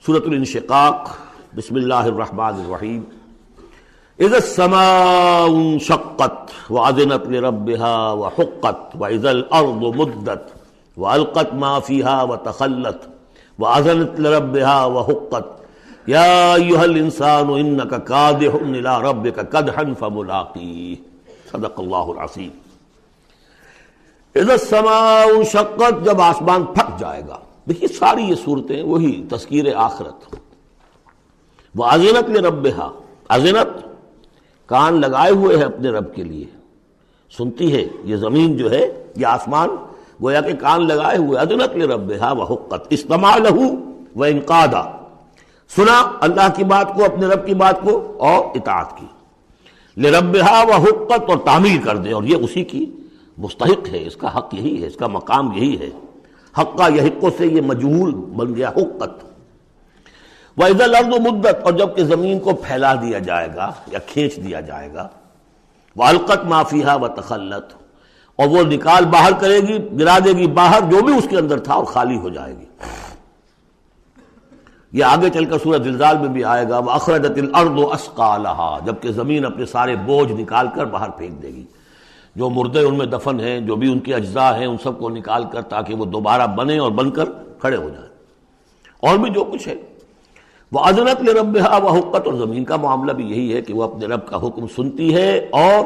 سورۃ الانشقاق، بسم اللہ الرحمن الرحیم۔ اذا السماء انشقت واذنت لربها وحقت واذا الارض مدت والقت ما فيها وتخلت واذنت لربها وحقت یا ایھا الانسان انک کادح الی ربک کدحا فملاقیہ۔ صدق اللہ العظیم۔ اذا السماء انشقت، جب آسمان پھٹ جائے گا۔ دیکھیے ساری یہ صورتیں وہی تذکیر آخرت۔ وَأَذِنَتْ لِرَبِّهَا، اذنت کان لگائے ہوئے ہے اپنے رب کے لیے، سنتی ہے یہ زمین جو ہے، یہ آسمان گویا کہ کان لگائے ہوئے۔ اذنت لِرَبِّهَا وَحُقَّتْ، اسْتَمَعَ لَهُ وَإِنْقَادَ، سنا اللہ کی بات کو، اپنے رب کی بات کو، اور اطاعت کی۔ لِرَبِّهَا وَحُقَّتْ، اور تعمیل کر دے، اور یہ اسی کی مستحق ہے، اس کا حق یہی ہے، اس کا مقام یہی ہے۔ حقہ یحق سے یہ مجہول بن گیا حقت۔ وَإِذَا الْأَرْضُ مُدَّتْ، اور جب کہ زمین کو پھیلا دیا جائے گا یا کھینچ دیا جائے گا۔ وَأَلْقَتْ مَا فِيهَا وَتَخَلَّتْ، اور وہ نکال باہر کرے گی، گرا دے گی باہر جو بھی اس کے اندر تھا، اور خالی ہو جائے گی۔ یہ آگے چل کر سورہ زلزال میں بھی آئے گا۔ وَأَخْرَجَتِ الْأَرْضُ أَثْقَالَهَا، جب کہ زمین اپنے سارے بوجھ نکال کر باہر پھینک دے گی، جو مردے ان میں دفن ہیں، جو بھی ان کے اجزاء ہیں، ان سب کو نکال کر، تاکہ وہ دوبارہ بنے اور بن کر کھڑے ہو جائیں، اور بھی جو کچھ ہے۔ وَأَذِنَتْ لِرَبِّهَا وَحُقَّتْ، اور زمین کا معاملہ بھی یہی ہے کہ وہ اپنے رب کا حکم سنتی ہے اور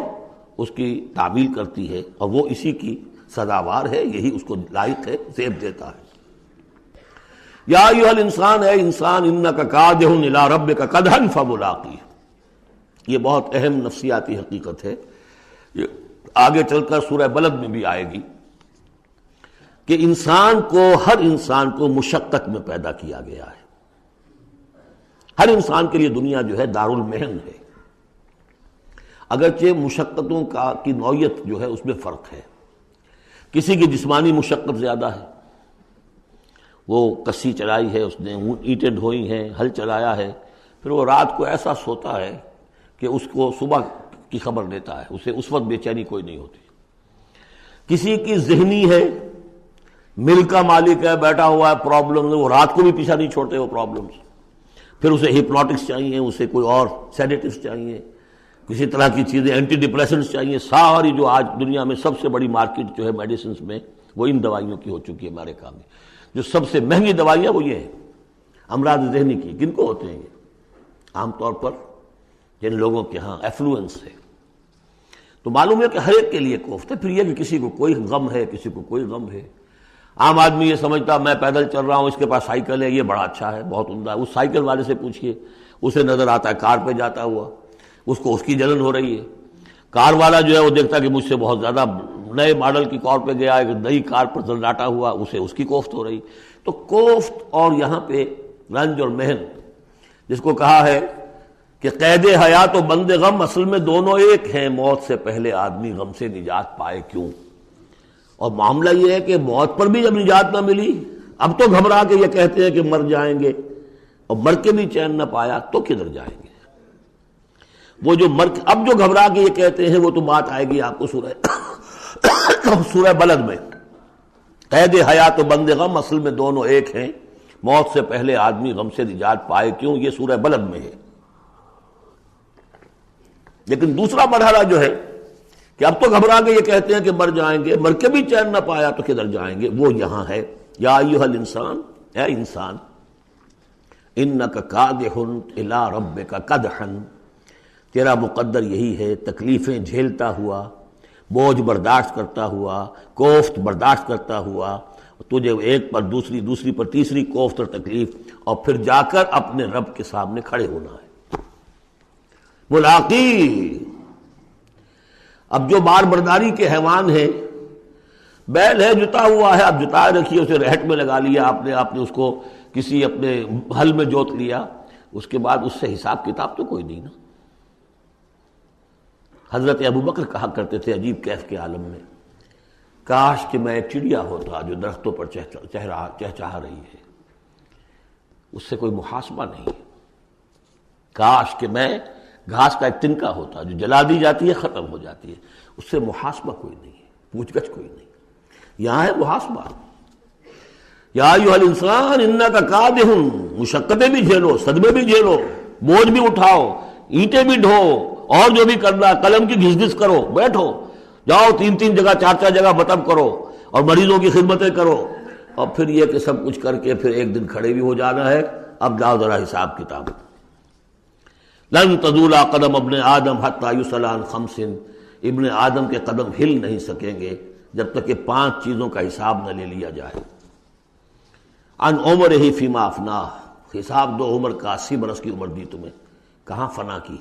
اس کی تعمیل کرتی ہے، اور وہ اسی کی سزاوار ہے، یہی اس کو لائق ہے، زیب دیتا ہے۔ یا ایھا الانسان، اے انسان، انک کادح الی ربک کدحا فملاقیہ، یہ بہت اہم نفسیاتی حقیقت ہے، یہ آگے چل کر سورہ بلد میں بھی آئے گی کہ انسان کو، ہر انسان کو مشقت میں پیدا کیا گیا ہے۔ ہر انسان کے لیے دنیا جو ہے دارالمحن ہے، اگرچہ مشقتوں کی نوعیت جو ہے اس میں فرق ہے۔ کسی کی جسمانی مشقت زیادہ ہے، وہ کسی چلائی ہے، اس نے اینٹیں ڈھوئی ہیں، ہل چلایا ہے، پھر وہ رات کو ایسا سوتا ہے کہ اس کو صبح کی خبر لیتا ہے، اسے اس وقت بے چینی کوئی نہیں ہوتی۔ کسی کی ذہنی ہے، مل کا مالک ہے، بیٹھا ہوا ہے، پرابلم، وہ رات کو بھی پیچھا نہیں چھوڑتے وہ پرابلمز، پھر اسے ہپنوٹکس چاہیے، اسے کوئی اور سیڈیٹیوز چاہیے، کسی طرح کی چیزیں، اینٹی ڈپریسنٹس چاہیے۔ ساری جو آج دنیا میں سب سے بڑی مارکیٹ جو ہے میڈیسنز میں، وہ ان دوائیوں کی ہو چکی ہے امریکہ میں۔ جو سب سے مہنگی دوائیاں وہ یہ ہیں امراض ذہنی کی۔ کن کو ہوتے ہیں یہ؟ عام طور پر جن لوگوں کے ہاں ایفلوئنس ہے۔ تو معلوم ہے کہ ہر ایک کے لیے کوفت ہے۔ پھر یہ کہ کسی کو کوئی غم ہے، کسی کو کوئی غم ہے۔ عام آدمی یہ سمجھتا میں پیدل چل رہا ہوں، اس کے پاس سائیکل ہے، یہ بڑا اچھا ہے، بہت عمدہ ہے۔ اس سائیکل والے سے پوچھئے، اسے نظر آتا ہے کار پہ جاتا ہوا، اس کو اس کی جلن ہو رہی ہے۔ کار والا جو ہے وہ دیکھتا ہے کہ مجھ سے بہت زیادہ نئے ماڈل کی کار پہ گیا ہے، نئی کار پر زناٹا ہوا، اسے اس کی کوفت ہو رہی۔ تو کوفت اور یہاں پہ رنج اور محن، جس کو کہا ہے کہ قید حیات و بند غم اصل میں دونوں ایک ہیں، موت سے پہلے آدمی غم سے نجات پائے کیوں۔ اور معاملہ یہ ہے کہ موت پر بھی جب نجات نہ ملی، اب تو گھبرا کے یہ کہتے ہیں کہ مر جائیں گے، اور مر کے بھی چین نہ پایا تو کدھر جائیں گے۔ وہ جو اب جو گھبرا کے یہ کہتے ہیں، وہ تو بات آئے گی آپ کو سورہ بلد میں۔ قید حیات و بند غم اصل میں دونوں ایک ہیں، موت سے پہلے آدمی غم سے نجات پائے کیوں، یہ سورہ بلد میں ہے۔ لیکن دوسرا مرحلہ جو ہے کہ اب تو گھبرا کے یہ کہتے ہیں کہ مر جائیں گے، مر کے بھی چین نہ پایا تو کدھر جائیں گے، وہ یہاں ہے۔ یا ایھا الانسان، اے انسان، انک کادح الی ربک کدحا، تیرا مقدر یہی ہے، تکلیفیں جھیلتا ہوا، بوجھ برداشت کرتا ہوا، کوفت برداشت کرتا ہوا، تجھے ایک پر دوسری پر تیسری کوفت اور تکلیف، اور پھر جا کر اپنے رب کے سامنے کھڑے ہونا ہے۔ ملاقی، اب جو بار برداری کے حیوان ہیں، بیل ہے جتا ہوا ہے، اب جتائے رکھیے، اسے رہٹ میں لگا لیا آپ نے اس کو کسی اپنے ہل میں جوت لیا، اس کے بعد اس سے حساب کتاب تو کوئی نہیں نا۔ حضرت ابوبکر کہا کرتے تھے عجیب کیف کے عالم میں، کاش کہ میں ایک چڑیا ہوتا جو درختوں پر چہچہا رہی ہے، اس سے کوئی محاسبہ نہیں ہے۔ کاش کہ میں گھاس کا ایک تنکا ہوتا جو جلا دی جاتی ہے، ختم ہو جاتی ہے، اس سے محاسبہ کوئی نہیں ہے، پوچھ گچھ کوئی نہیں۔ یہاں ہے محاسبہ، یا ایھا الانسان انک کادح، مشقتیں بھی جھیلو، صدمے بھی جھیلو، بوجھ بھی اٹھاؤ، اینٹیں بھی ڈھو، اور جو بھی کرنا قلم کی گھس گھس کرو، بیٹھو، جاؤ 3 جگہ 4 جگہ مطلب کرو اور مریضوں کی خدمتیں کرو، اور پھر یہ کہ سب کچھ کر کے پھر ایک دن کھڑے بھی ہو جانا ہے، اب جاؤ ذرا حساب کتاب۔ لن تزول قدم ابن آدم حتی یسأل عن 5، ابن آدم کے قدم ہل نہیں سکیں گے جب تک کہ 5 چیزوں کا حساب نہ لے لیا جائے۔ عن عمرہ فیما افناہ، حساب دو عمر کا، 80 برس کی عمر دی تمہیں، کہاں فنا کی؟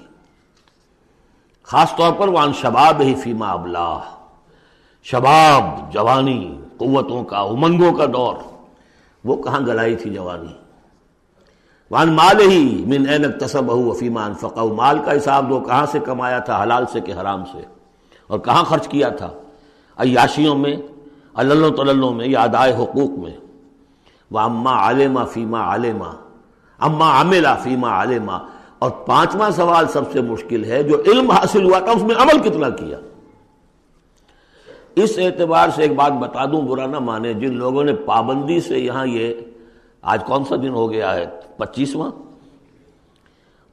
خاص طور پر وعن شبابہ فیما ابلاہ، شباب، جوانی، قوتوں کا، امنگوں کا دور، وہ کہاں گلائی تھی جوانی۔ وعن مالہ من این اکتسبہ وفیما انفقہ، مال کا حساب دو، کہاں سے کمایا تھا، حلال سے کہ حرام سے، اور کہاں خرچ کیا تھا، عیاشیوں میں، عللوں تللوں میں، یا ادائے حقوق میں۔ وَأَمَّا عَلِمَ فِيمَا عَلِمَ، اما عمل فیما علم، اور 5واں سوال سب سے مشکل ہے، جو علم حاصل ہوا تھا اس میں عمل کتنا کیا۔ اس اعتبار سے ایک بات بتا دوں، برا نہ مانے، جن لوگوں نے پابندی سے یہاں، یہ آج کون سا دن ہو گیا ہے، 25واں،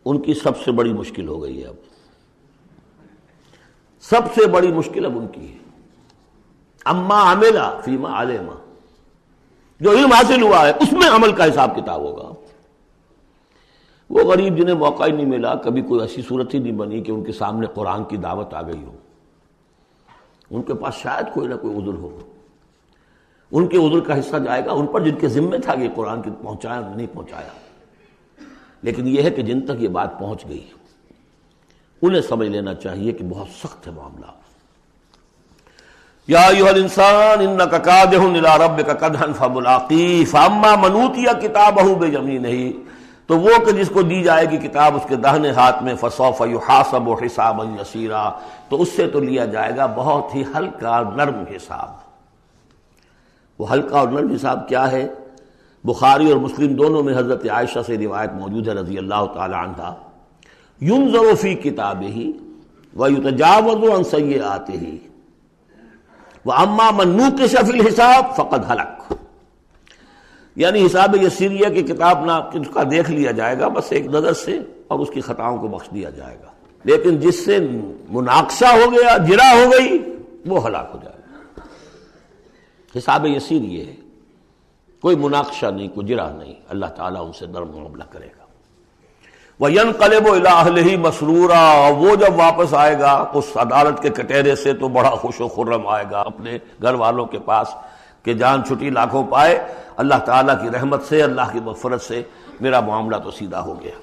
ان کی سب سے بڑی مشکل ہو گئی ہے۔ اب سب سے بڑی مشکل اب ان کی ہے، اما عمل فیما علم، جو علم حاصل ہوا ہے اس میں عمل کا حساب کتاب ہوگا۔ وہ غریب جنہیں موقع ہی نہیں ملا، کبھی کوئی ایسی صورت ہی نہیں بنی کہ ان کے سامنے قرآن کی دعوت آ گئی ہو، ان کے پاس شاید کوئی نہ کوئی عذر ہو، ان کے عذر کا حصہ جائے گا ان پر جن کے ذمہ تھا کہ قرآن کی پہنچایا، نہیں پہنچایا۔ لیکن یہ ہے کہ جن تک یہ بات پہنچ گئی انہیں سمجھ لینا چاہیے کہ بہت سخت ہے معاملہ۔ یا ایھا الانسان انک کادح الی ربک کدحا فملاقیہ فاما من اوتی کتابہ بیمینہ، تو وہ کہ جس کو دی جائے گی کتاب اس کے داہنے ہاتھ میں، فسوف یحاسب حسابا یسیرا، تو اس سے تو لیا جائے گا بہت ہی ہلکا نرم حساب۔ وہ ہلکا اور نرم حساب کیا ہے؟ بخاری اور مسلم دونوں میں حضرت عائشہ سے روایت موجود ہے رضی اللہ تعالی عنہا، ینظر فی کتابہ ویتجاوز عن سیئاتہ واما من نوقش فی الحساب فقد ہلک، یعنی حساب یسیریہ کی کتاب نہ اس کا دیکھ لیا جائے گا بس ایک نظر سے، اور اس کی خطاؤں کو بخش دیا جائے گا، لیکن جس سے مناقشہ ہو گیا، جرا ہو گئی، وہ ہلاک ہو جائے گا۔ حساب یسیر یہ ہے، کوئی مناقشہ نہیں، کوئی جرا نہیں، اللہ تعالیٰ ان سے نرم معاملہ کرے گا۔ وَيَنْقَلِبُ إِلَىٰ أَهْلِهِ مَسْرُورًا، وہ جب واپس آئے گا اس عدالت کے کٹہرے سے تو بڑا خوش و خرم آئے گا اپنے گھر والوں کے پاس کہ جان چھٹی لاکھوں پائے، اللہ تعالیٰ کی رحمت سے، اللہ کی مغفرت سے میرا معاملہ تو سیدھا ہو گیا۔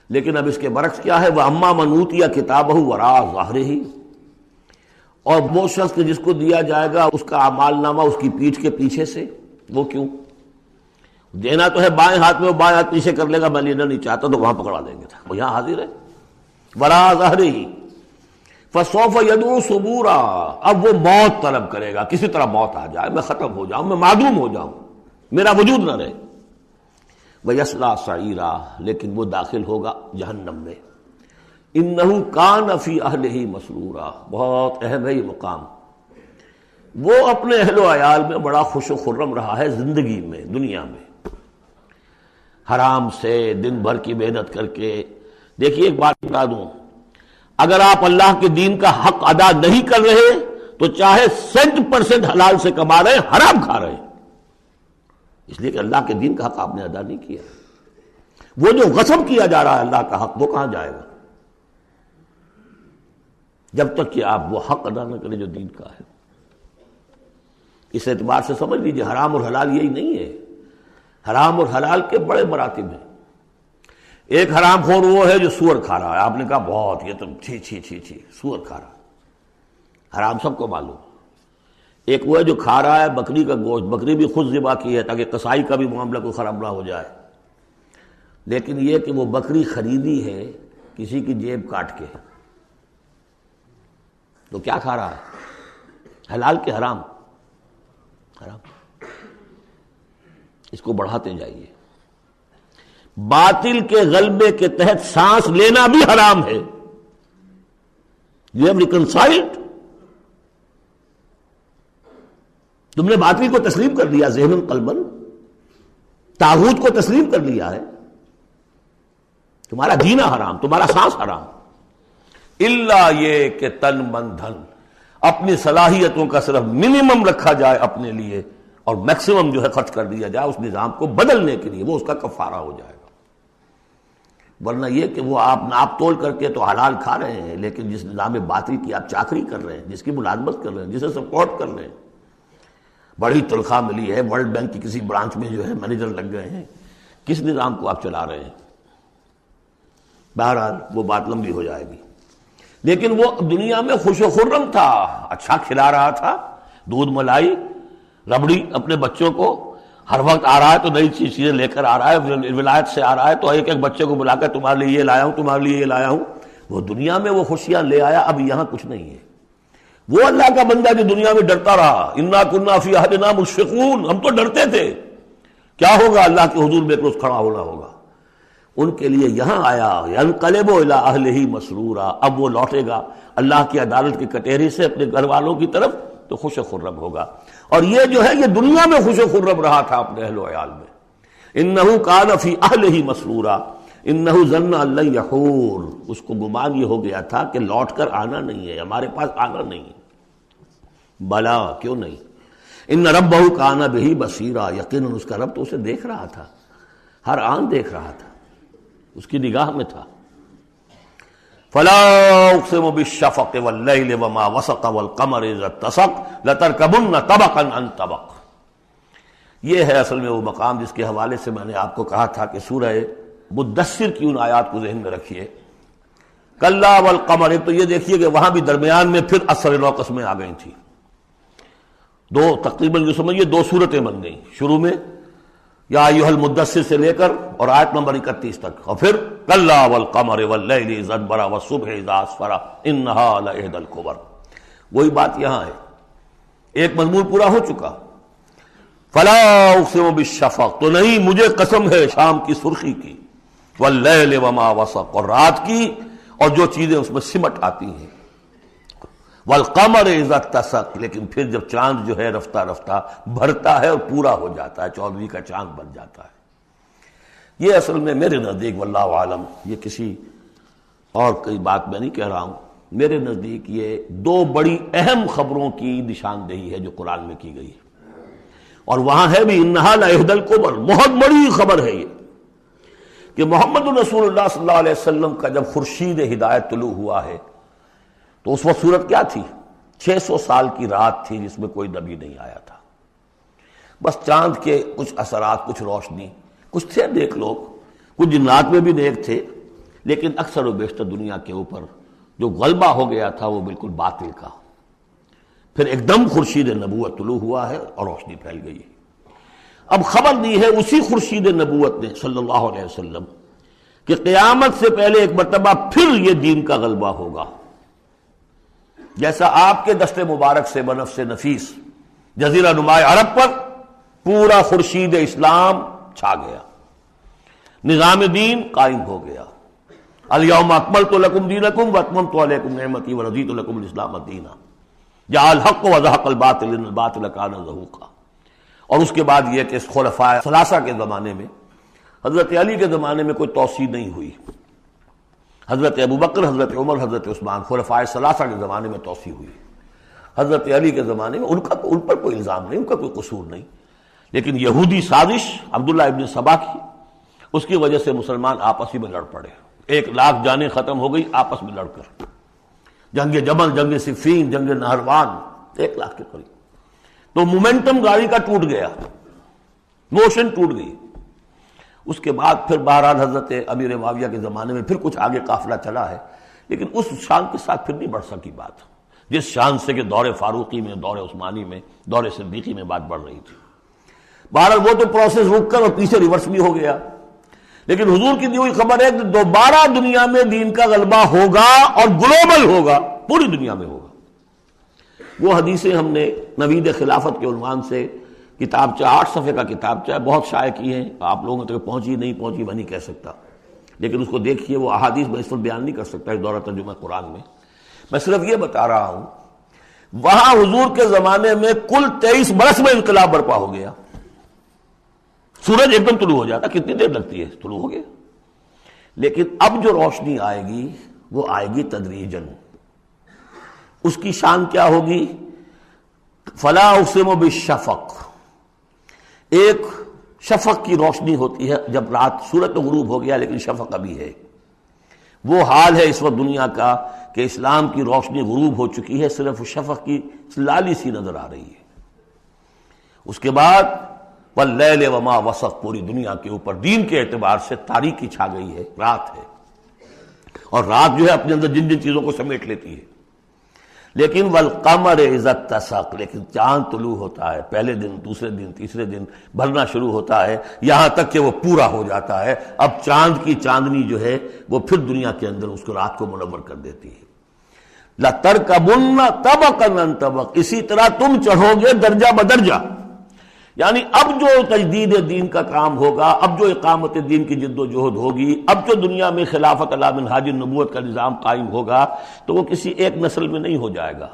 لیکن اب اس کے برعکس کیا ہے، وَأَمَّا مَنْ أُوتِيَ كِتَابَهُ وَرَاءَ ظَهْرِهِ، اور وہ شخص کہ جس کو دیا جائے گا اس کا اعمال نامہ اس کی پیٹھ کے پیچھے سے، وہ کیوں؟ دینا تو ہے بائیں ہاتھ میں، وہ بائیں ہاتھ پیچھے کر لے گا، میں لینا نہیں چاہتا تو وہاں پکڑا دیں گے، وہ یہاں حاضر ہے۔ وَرَاءَ ظَهْرِهِ فَسَوْفَ يَدْعُو ثُبُورًا، اب وہ موت طلب کرے گا، کسی طرح موت آ جائے، میں ختم ہو جاؤں، میں معدوم ہو جاؤں، میرا وجود نہ رہے۔ وَيَصْلَىٰ سَعِيرًا، لیکن وہ داخل ہوگا جہنم میں۔ إِنَّهُ كَانَ فِي أَهْلِهِ مَسْرُورًا، بہت اہم ہے یہ مقام، وہ اپنے اہل و عیال میں بڑا خوش و خرم رہا ہے زندگی میں، دنیا میں، حرام سے دن بھر کی محنت کر کے۔ دیکھیے ایک بات بتا دوں، اگر آپ اللہ کے دین کا حق ادا نہیں کر رہے تو چاہے 100% حلال سے کما رہے ہیں، حرام کھا رہے ہیں، اس لیے کہ اللہ کے دین کا حق آپ نے ادا نہیں کیا۔ وہ جو غصب کیا جا رہا ہے اللہ کا حق، وہ کہاں جائے گا جب تک کہ آپ وہ حق ادا نہ کریں جو دین کا ہے۔ اس اعتبار سے سمجھ لیجیے حرام اور حلال یہی نہیں ہے، حرام اور حلال کے بڑے مراتب ہیں۔ ایک حرام خور وہ ہے جو سور کھا رہا ہے، آپ نے کہا بہت یہ تو چھی چھی چھی چھی، سور کھا رہا ہے، حرام سب کو معلوم۔ ایک وہ ہے جو کھا رہا ہے بکری کا گوشت، بکری بھی خود ذبح کی ہے تاکہ قصائی کا بھی معاملہ کوئی خراب نہ ہو جائے، لیکن یہ کہ وہ بکری خریدی ہے کسی کی جیب کاٹ کے، تو کیا کھا رہا ہے؟ حلال کے حرام؟ حرام۔ اس کو بڑھاتے جائیے، باطل کے غلبے کے تحت سانس لینا بھی حرام ہے۔ You have reconciled? تم نے باطل کو تسلیم کر لیا، ذہن قلبن، طاغوت کو تسلیم کر لیا ہے، تمہارا جینا حرام، تمہارا سانس حرام، الا یہ کہ تن من دھن، اپنی صلاحیتوں کا صرف منیمم رکھا جائے اپنے لیے اور میکسیمم جو ہے خرچ کر دیا جائے اس نظام کو بدلنے کے لیے، وہ اس کا کفارہ ہو جائے گا۔ ورنہ یہ کہ وہ آپ ناپ تول کر کے تو حلال کھا رہے ہیں، لیکن جس نظام باطل کی آپ چاکری کر رہے ہیں، جس کی ملازمت کر رہے ہیں، جسے سپورٹ کر رہے ہیں، بڑی تنخواہ ملی ہے، ورلڈ بینک کی کسی برانچ میں جو ہے مینیجر لگ گئے ہیں، کس نظام کو آپ چلا رہے ہیں؟ بہرحال وہ بات لمبی ہو جائے گی، لیکن وہ دنیا میں خوش و خرم تھا، اچھا کھلا رہا تھا، دودھ ملائی ربڑی اپنے بچوں کو، ہر وقت آ رہا ہے تو نئی چیزیں لے کر آ رہا ہے، ولایت سے آ رہا ہے تو ایک ایک بچے کو بلا کر تمہارے لیے یہ لایا ہوں، تمہارے لیے یہ لایا ہوں، وہ دنیا میں وہ خوشیاں لے آیا، اب یہاں کچھ نہیں ہے۔ وہ اللہ کا بندہ جو دنیا میں ڈرتا رہا، انا کنا فی احدنا مشفقون، ہم تو ڈرتے تھے کیا ہوگا، اللہ کے حضور میں ایک روز کھڑا ہونا ہوگا، ان کے لیے یہاں آیا، ینقلب الی اہلہ مسرورا، اب وہ لوٹے گا اللہ کی عدالت کے کٹہرے سے اپنے گھر والوں کی طرف تو خوش و خرم ہوگا۔ اور یہ جو ہے یہ دنیا میں خوش و خرم رہا تھا اپنے اہل و عیال میں، انہ کان فی اہلہ مسرورا انہ ظن ان لن یحور، اس کو گمان یہ ہو گیا تھا کہ لوٹ کر آنا نہیں ہے، ہمارے پاس آنا نہیں ہے۔ بلا، کیوں نہیں، ان ربہ کان بہ بصیرا، یقیناً اس کا رب تو اسے دیکھ رہا تھا، ہر آن دیکھ رہا تھا، اس کی نگاہ میں تھا۔ فلا اقسم بالشفق واللیل وما وسق والقمر اذا اتسق لترکبن طبقا عن طبق، یہ ہے اصل میں وہ مقام جس کے حوالے سے میں نے آپ کو کہا تھا کہ سورہ مدثر کی ان آیات کو ذہن میں رکھیے۔ کلا والقمر، تو یہ دیکھیے کہ وہاں بھی درمیان میں پھر اثر نو قسمیں آ گئی تھیں، دو تقریباً جو سمجھیے دو صورتیں بن گئیں، شروع میں یا ایھا المدثر سے لے کر اور آیت نمبر 31 تک، اور پھر کلا والقمر واللیل اذ ادبر والصبح اذا اسفر انھا لإحدی الکبر، وہی بات یہاں ہے، ایک مضمون پورا ہو چکا۔ فلا اقسم بالشفق، تو نہیں مجھے قسم ہے شام کی سرخی کی، واللیل وما وسق، اور رات کی اور جو چیزیں اس میں سمٹ آتی ہیں، والقمر اذا اتسق، لیکن پھر جب چاند جو ہے رفتہ رفتہ بھرتا ہے اور پورا ہو جاتا ہے، 14ویں کا چاند بن جاتا ہے۔ یہ اصل میں میرے نزدیک واللہ عالم، یہ کسی اور کوئی بات میں نہیں کہہ رہا ہوں، میرے نزدیک یہ دو بڑی اہم خبروں کی نشاندہی ہے جو قرآن میں کی گئی ہے، اور وہاں ہے بھی انہا لإحدی الکبر، بہت بڑی خبر ہے یہ کہ محمد رسول اللہ صلی اللہ علیہ وسلم کا جب خورشید ہدایت طلوع ہوا ہے تو اس وقت صورت کیا تھی؟ 600 سال کی رات تھی جس میں کوئی نبی نہیں آیا تھا، بس چاند کے کچھ اثرات، کچھ روشنی، کچھ تھے نیک لوگ، کچھ جنات میں بھی نیک تھے، لیکن اکثر و بیشتر دنیا کے اوپر جو غلبہ ہو گیا تھا وہ بالکل باطل کا۔ پھر ایک دم خورشید نبوت طلوع ہوا ہے اور روشنی پھیل گئی ہے۔ اب خبر دی ہے اسی خورشید نبوت نے صلی اللہ علیہ وسلم کہ قیامت سے پہلے ایک مرتبہ پھر یہ دین کا غلبہ ہوگا، جیسا آپ کے دست مبارک سے بنفس نفیس جزیرہ نماء عرب پر پورا خورشید اسلام چھا گیا، نظام دین قائم ہو گیا۔ الیوم اکملت لکم دینکم واتممت علیکم نعمتی ورضیت لکم الاسلام دینا، جاء الحق وزہق الباطل ان الباطل کان زہوقا۔ اور اس کے بعد یہ کہ خلفاء ثلاثہ کے زمانے میں، حضرت علی کے زمانے میں کوئی توسیع نہیں ہوئی، حضرت ابوبکر، حضرت عمر، حضرت عثمان، خلفاء ثلاثہ کے زمانے میں توسیع ہوئی۔ حضرت علی کے زمانے میں ان پر کوئی الزام نہیں، ان کا کوئی قصور نہیں، لیکن یہودی سازش عبداللہ ابن سبا کی، اس کی وجہ سے مسلمان آپس ہی میں لڑ پڑے، 1,00,000 جانیں ختم ہو گئی آپس میں لڑ کر، جنگ جمل، جنگ صفین، جنگ نہروان، 1,00,000 کے قریب۔ تو مومنٹم گاڑی کا ٹوٹ گیا، موشن ٹوٹ گئی۔ اس کے بعد پھر بہرحال حضرت امیر معاویہ کے زمانے میں پھر کچھ آگے قافلہ چلا ہے، لیکن اس شان کے ساتھ پھر نہیں بڑھ سکی بات، جس شان سے کہ دور فاروقی میں، دور عثمانی میں، دور صدیقی میں بات بڑھ رہی تھی۔ بہرحال وہ تو پروسیس رک کر اور پیچھے ریورس بھی ہو گیا، لیکن حضور کی دی ہوئی خبر ہے کہ دوبارہ دنیا میں دین کا غلبہ ہوگا اور گلوبل ہوگا، پوری دنیا میں ہوگا۔ وہ حدیثیں ہم نے نوید خلافت کے عنوان سے کتابچہ 8 صفحے کا کتابچہ بہت شائع کی ہیں، آپ لوگوں تک پہنچی نہیں پہنچی میں نہیں کہہ سکتا، لیکن اس کو دیکھیے، وہ احادیث میں اس وقت بیان نہیں کر سکتا اس دورہ ترجمہ قرآن میں۔ میں صرف یہ بتا رہا ہوں وہاں حضور کے زمانے میں کل 23 برس میں انقلاب برپا ہو گیا. سورج ایک دم طلوع ہو جاتا، کتنی دیر لگتی ہے، طلوع ہو گیا. لیکن اب جو روشنی آئے گی وہ آئے گی تدریجاً. اس کی شان کیا ہوگی؟ فلا اقسم بالشفق. ایک شفق کی روشنی ہوتی ہے جب رات سورج تو غروب ہو گیا لیکن شفق ابھی ہے. وہ حال ہے اس وقت دنیا کا کہ اسلام کی روشنی غروب ہو چکی ہے، صرف شفق کی لالی سی نظر آ رہی ہے. اس کے بعد واللیل وما وسق، پوری دنیا کے اوپر دین کے اعتبار سے تاریکی چھا گئی ہے، رات ہے. اور رات جو ہے اپنے اندر جن جن چیزوں کو سمیٹ لیتی ہے. لیکن والقمر اذا اتسق، لیکن چاند طلوع ہوتا ہے، پہلے دن، دوسرے دن، تیسرے دن بھرنا شروع ہوتا ہے، یہاں تک کہ وہ پورا ہو جاتا ہے. اب چاند کی چاندنی جو ہے وہ پھر دنیا کے اندر اس کو رات کو منور کر دیتی ہے. لَتَرْكَبُنَّ طَبَقًا عَنْ طَبَقٍ، اسی طرح تم چڑھو گے درجہ بدرجہ. یعنی اب جو تجدید دین کا کام ہوگا، اب جو اقامت دین کی جد و جہد ہوگی، اب جو دنیا میں خلافت علی منہاج النبوت کا نظام قائم ہوگا تو وہ کسی ایک نسل میں نہیں ہو جائے گا،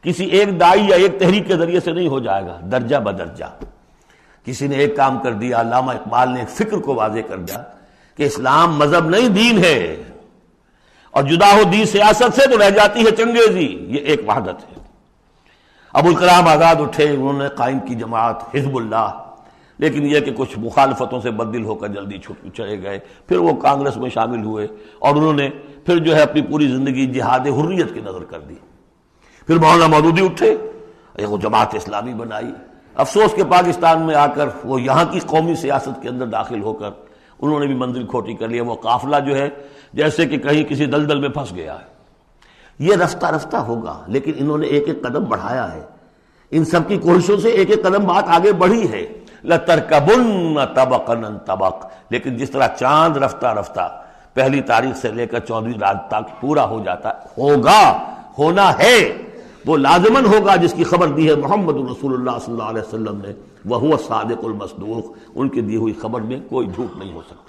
کسی ایک دائی یا ایک تحریک کے ذریعے سے نہیں ہو جائے گا، درجہ بدرجہ. کسی نے ایک کام کر دیا، علامہ اقبال نے ایک فکر کو واضح کر دیا کہ اسلام مذہب نہیں دین ہے، اور جدا ہو دین سیاست سے تو رہ جاتی ہے چنگیزی. یہ ایک وحدت ہے. ابوالکلام آزاد اٹھے، انہوں نے قائم کی جماعت حزب اللہ، لیکن یہ کہ کچھ مخالفتوں سے بددل ہو کر جلدی چلے گئے. پھر وہ کانگریس میں شامل ہوئے اور انہوں نے پھر جو ہے اپنی پوری زندگی جہاد حریت کی نظر کر دی. پھر مولانا مودودی اٹھے، وہ جماعت اسلامی بنائی. افسوس کہ پاکستان میں آ کر وہ یہاں کی قومی سیاست کے اندر داخل ہو کر انہوں نے بھی منزل کھوٹی کر لی. وہ قافلہ جو ہے جیسے کہ کہیں کسی دلدل میں پھنس گیا ہے. یہ رفتہ رفتہ ہوگا، لیکن انہوں نے ایک ایک قدم بڑھایا ہے. ان سب کی کوششوں سے ایک ایک قدم بات آگے بڑھی ہے. لَتَرْكَبُنَّ طَبَقًا عَنْ طَبَقٍ، لیکن جس طرح چاند رفتہ رفتہ پہلی تاریخ سے لے کر 14ویں رات تک پورا ہو جاتا ہوگا، ہونا ہے، وہ لازماً ہوگا جس کی خبر دی ہے محمد رسول اللہ صلی اللہ علیہ وسلم نے. وَهُوَ الصَّادِقُ الْمَصْدُوقُ، ان کی دی ہوئی خبر میں کوئی جھوٹ نہیں ہو سکتا.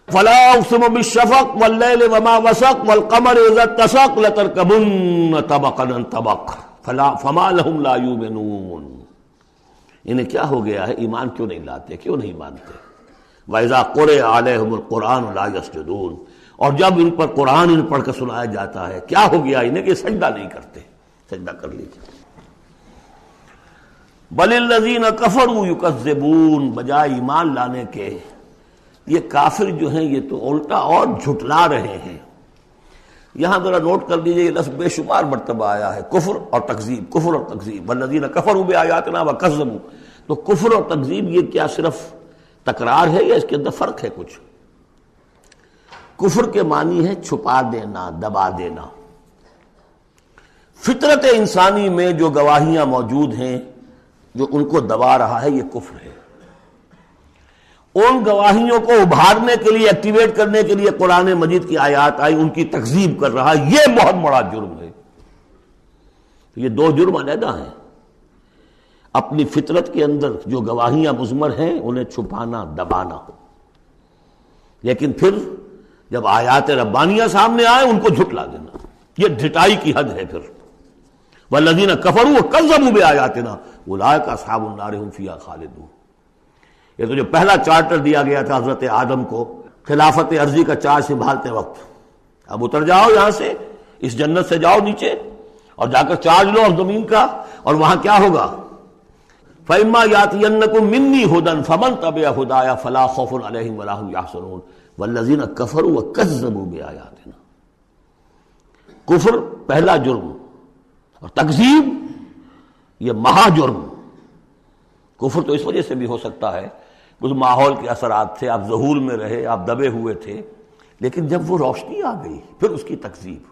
فلا اقسم بالشفق واللیل وما وسق والقمر اذا اتسق لتركبن طبقا عن طبق فما لهم لا يؤمنون. انہیں کیا ہو گیا ہے؟ ایمان کیوں نہیں لاتے، کیوں نہیں مانتے؟ واذا قرئ عليهم القرآن لا يسجدون، اور جب ان پر قرآن ان پڑھ کر سنایا جاتا ہے کیا ہو گیا انہیں کہ سجدہ نہیں کرتے. سجدہ کر لیجیے. بل الذين كفروا يكذبون، بجائے ایمان لانے کے یہ کافر جو ہیں یہ تو الٹا اور جھٹلا رہے ہیں. یہاں ذرا نوٹ کر لیجیے، یہ لفظ بے شمار مرتبہ آیا ہے، کفر اور تکذیب، کفر اور تکذیب. والذین کفروا بآیاتنا وکذبوا، تو کفر اور تکذیب یہ کیا صرف تکرار ہے یا اس کے اندر فرق ہے کچھ؟ کفر کے معنی ہے چھپا دینا، دبا دینا. فطرت انسانی میں جو گواہیاں موجود ہیں جو ان کو دبا رہا ہے یہ کفر ہے. ان گواہیوں کو ابھارنے کے لیے، ایکٹیویٹ کرنے کے لیے قرآن مجید کی آیات آئی، ان کی تکذیب کر رہا ہے، یہ بہت بڑا جرم ہے. یہ دو جرم علیحدہ ہیں. اپنی فطرت کے اندر جو گواہیاں مضمر ہیں انہیں چھپانا، دبانا، لیکن پھر جب آیات ربانیہ سامنے آئے ان کو جھٹلا دینا، یہ ڈھٹائی کی حد ہے. پھر والذین کفروا وکذبوا بآیاتنا اولئک اصحاب النار هم فیہا خالدون. یہ تو جو پہلا چارٹر دیا گیا تھا حضرت آدم کو خلافت عرضی کا چارج سنبھالتے وقت، اب اتر جاؤ یہاں سے، اس جنت سے جاؤ نیچے اور جا کر چارج لو اور زمین کا، اور وہاں کیا ہوگا؟ فَإِمَّا يَأْتِيَنَّكُم مِّنِّي هُدًى فَمَن تَبِعَ هُدَايَ فَلَا خَوْفٌ عَلَيْهِمْ وَلَا هُمْ يَحْزَنُونَ وَالَّذِينَ كَفَرُوا وَكَذَّبُوا بِآيَاتِنَا. کفر پہلا جرم اور تکذیب یہ مہا جرم. کفر تو اس وجہ سے بھی ہو سکتا ہے کچھ ماحول کے اثرات تھے، آپ ذہول میں رہے، آپ دبے ہوئے تھے، لیکن جب وہ روشنی آ گئی پھر اس کی تکذیب،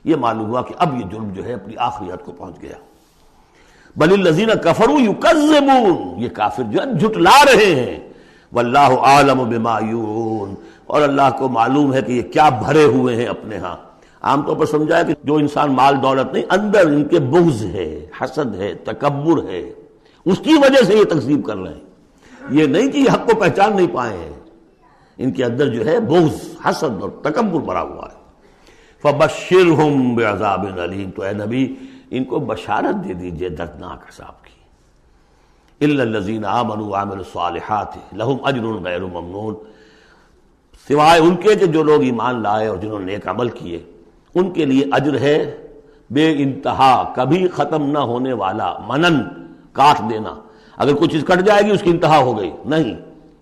یہ معلوم ہوا کہ اب یہ جرم جو ہے اپنی آخری حد کو پہنچ گیا. بل الذین کفروا یکذبون، یہ کافر جو ہے جھٹلا رہے ہیں. واللہ عالم بما یعون، اور اللہ کو معلوم ہے کہ یہ کیا بھرے ہوئے ہیں اپنے ہاں. عام طور پر سمجھا ہے کہ جو انسان مال دولت نہیں، اندر ان کے بغض ہے، حسد ہے، تکبر ہے، اس کی وجہ سے یہ تکذیب کر رہے ہیں. یہ نہیں کہ یہ حق کو پہچان نہیں پائے ہیں، ان کے اندر جو ہے بغض، حسد اور تکبر بھرا ہوا ہے. فبشرہم بعذاب علیم، تو اے نبی ان کو بشارت دے دیجئے دردناک عذاب کی۔ الا الذین آمنوا وعملوا الصالحات لہم اجر غیر ممنون، سوائے ان کے کہ جو لوگ ایمان لائے اور جنہوں نے نیک عمل کیے، ان کے لیے اجر ہے بے انتہا، کبھی ختم نہ ہونے والا، منن کاٹ دینا، اگر کوئی چیز کٹ جائے گی اس کی انتہا ہو گئی، نہیں،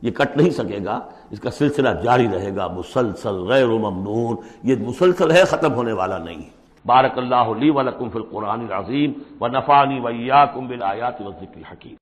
یہ کٹ نہیں سکے گا، اس کا سلسلہ جاری رہے گا، مسلسل غیر ممنون، یہ مسلسل ہے، ختم ہونے والا نہیں۔ بارک اللہ لی ولکم فی القرآن العظیم ونفعنی وإیاکم بالآیات والذکر الحکیم۔